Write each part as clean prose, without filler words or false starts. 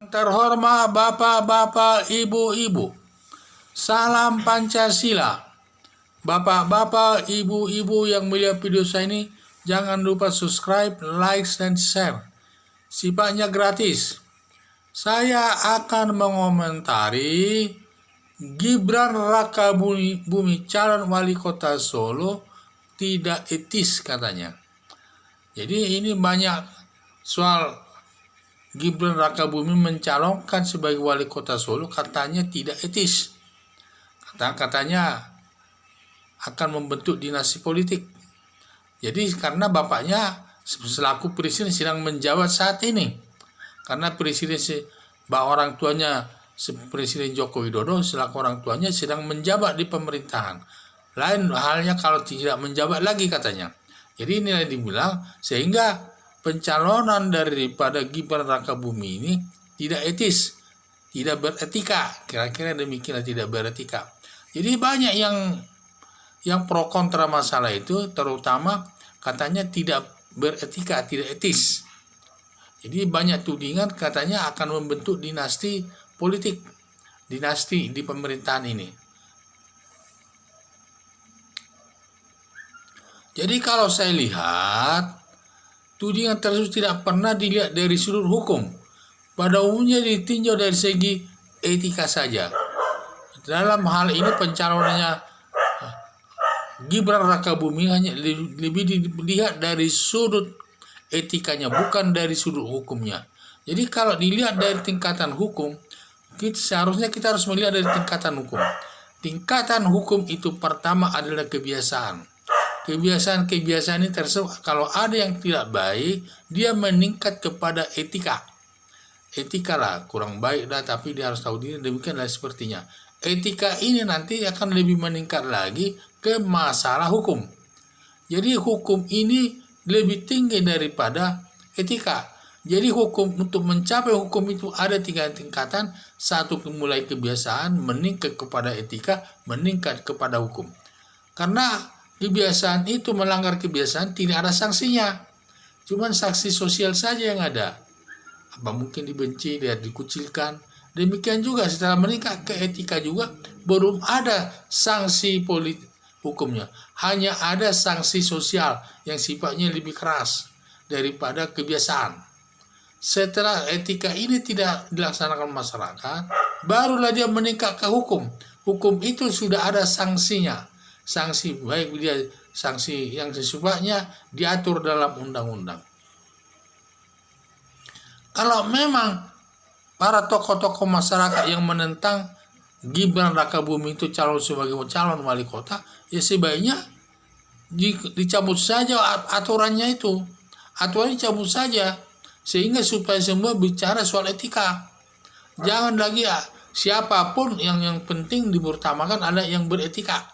Terhormat bapak-bapak, ibu-ibu, salam Pancasila. Bapak-bapak, ibu-ibu yang melihat video saya ini, jangan lupa subscribe, like, dan share. Sifatnya gratis. Saya akan mengomentari Gibran Rakabuming calon wali kota Solo tidak etis katanya. Jadi ini banyak soal Gibran Rakabuming mencalonkan sebagai wali kota Solo, katanya tidak etis. Katanya akan membentuk dinasti politik. Jadi karena bapaknya selaku presiden sedang menjabat saat ini. Karena orang tuanya Presiden Joko Widodo selaku orang tuanya sedang menjabat di pemerintahan. Lain halnya kalau tidak menjabat lagi katanya. Jadi inilah dibilang sehingga pencalonan daripada Gibran Rakabuming ini tidak etis, tidak beretika. Kira-kira demikianlah, tidak beretika. Jadi banyak yang pro kontra masalah itu, terutama katanya tidak beretika, tidak etis. Jadi banyak tudingan katanya akan membentuk dinasti politik, dinasti di pemerintahan ini. Jadi kalau saya lihat, tudingan tersebut tidak pernah dilihat dari sudut hukum. Pada umumnya ditinjau dari segi etika saja. Dalam hal ini pencalonannya Gibran Rakabuming hanya lebih dilihat dari sudut etikanya, bukan dari sudut hukumnya. Jadi kalau dilihat dari tingkatan hukum, seharusnya kita harus melihat dari tingkatan hukum. Tingkatan hukum itu pertama adalah kebiasaan. Kebiasaan ini tersebut, kalau ada yang tidak baik, dia meningkat kepada etika. Etika lah, kurang baik dah, tapi dia harus tahu diri, demikianlah sepertinya. Etika ini nanti akan lebih meningkat lagi ke masalah hukum. Jadi hukum ini lebih tinggi daripada etika. Jadi hukum, untuk mencapai hukum itu ada 3 tingkatan. Satu, mulai kebiasaan, meningkat kepada etika, meningkat kepada hukum. Karena kebiasaan itu, melanggar kebiasaan tidak ada sanksinya. Cuman sanksi sosial saja yang ada. Apa mungkin dibenci, dia dikucilkan. Demikian juga setelah meningkat ke etika juga belum ada sanksi politik hukumnya. Hanya ada sanksi sosial yang sifatnya lebih keras daripada kebiasaan. Setelah etika ini tidak dilaksanakan masyarakat, barulah dia meningkat ke hukum. Hukum itu sudah ada sanksinya. Sanksi baik dia sanksi yang sifatnya diatur dalam undang-undang. Kalau memang para tokoh-tokoh masyarakat yang menentang Gibran Rakabuming itu sebagai calon wali kota, ya sebaiknya dicabut saja aturannya itu. Aturannya dicabut saja sehingga supaya semua bicara soal etika. Jangan lagi siapapun, yang penting diutamakan ada yang beretika.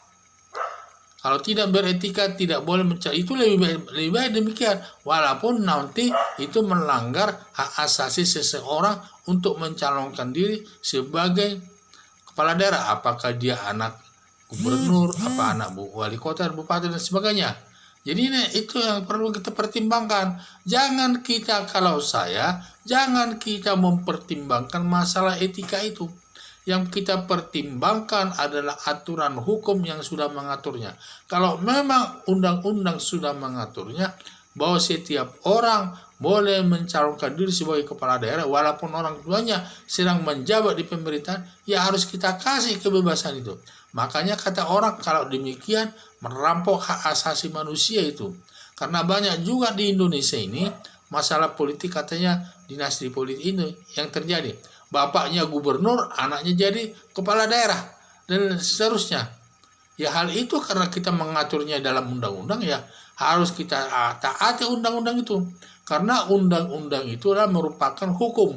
Kalau tidak beretika tidak boleh mencari, itu lebih baik demikian. Walaupun nanti itu melanggar hak asasi seseorang untuk mencalonkan diri sebagai kepala daerah. Apakah dia anak gubernur, apa anak wali kota, bupati, dan sebagainya. Jadi itu yang perlu kita pertimbangkan. Jangan kita mempertimbangkan masalah etika itu. Yang kita pertimbangkan adalah aturan hukum yang sudah mengaturnya. Kalau memang undang-undang sudah mengaturnya bahwa setiap orang boleh mencalonkan diri sebagai kepala daerah walaupun orang tuanya sedang menjabat di pemerintahan, ya harus kita kasih kebebasan itu. Makanya kata orang kalau demikian merampok hak asasi manusia itu. Karena banyak juga di Indonesia ini masalah politik, katanya dinasti politik ini yang terjadi. Bapaknya gubernur, anaknya jadi kepala daerah, dan seterusnya. Ya hal itu karena kita mengaturnya dalam undang-undang, ya harus kita taati undang-undang itu. Karena undang-undang itu adalah merupakan hukum.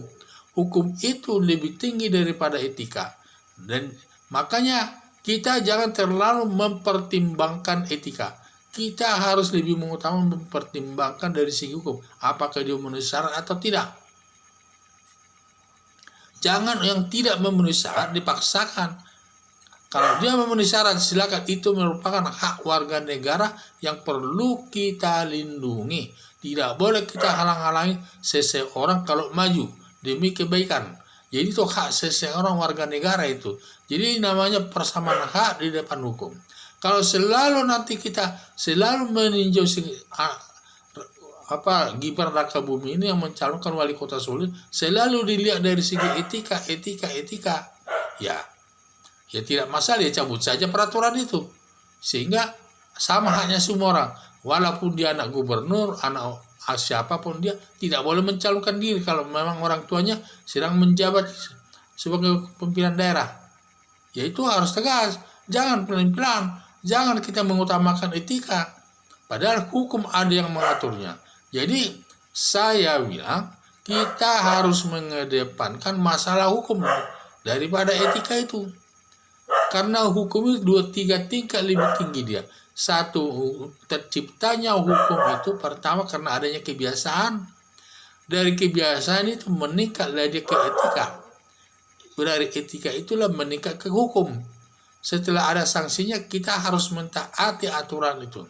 Hukum itu lebih tinggi daripada etika. Dan makanya kita jangan terlalu mempertimbangkan etika. Kita harus lebih mengutamakan mempertimbangkan dari segi hukum. Apakah dia memenuhi syarat atau tidak. Jangan yang tidak memenuhi syarat dipaksakan. Kalau dia memenuhi syarat, silakan, itu merupakan hak warga negara yang perlu kita lindungi. Tidak boleh kita halang-halangi seseorang kalau maju demi kebaikan. Jadi itu hak seseorang warga negara itu. Jadi namanya persamaan hak di depan hukum. Kalau selalu nanti kita selalu meninjau Gibran Rakabuming ini yang mencalonkan wali kota Solo selalu dilihat dari segi etika, ya tidak masalah, ya cabut saja peraturan itu sehingga sama haknya semua orang, walaupun dia anak gubernur, anak siapapun dia tidak boleh mencalonkan diri kalau memang orang tuanya sedang menjabat sebagai pimpinan daerah. Ya itu harus tegas, jangan pelan-pelan, jangan kita mengutamakan etika padahal hukum ada yang mengaturnya. Jadi saya bilang kita harus mengedepankan masalah hukum daripada etika itu. Karena hukum itu 2-3 tingkat lebih tinggi dia. Satu, terciptanya hukum itu pertama karena adanya kebiasaan. Dari kebiasaan itu meningkat lagi ke etika. Dari etika itulah meningkat ke hukum. Setelah ada sanksinya kita harus mentaati aturan itu.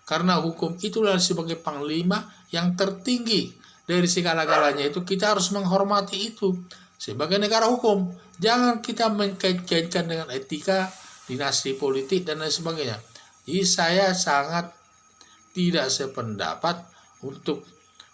Karena hukum itulah sebagai panglima yang tertinggi dari segala-galanya itu kita harus menghormati itu sebagai negara hukum. Jangan kita mengkaitkan dengan etika, dinasti politik dan lain sebagainya. Jadi saya sangat tidak sependapat untuk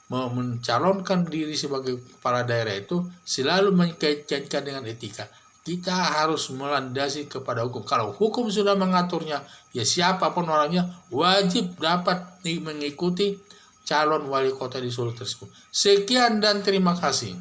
mencalonkan diri sebagai kepala daerah itu selalu mengkaitkan dengan etika. Kita harus melandasi kepada hukum. Kalau hukum sudah mengaturnya, ya siapapun orangnya wajib dapat mengikuti calon wali kota di Solo tersebut. Sekian dan terima kasih.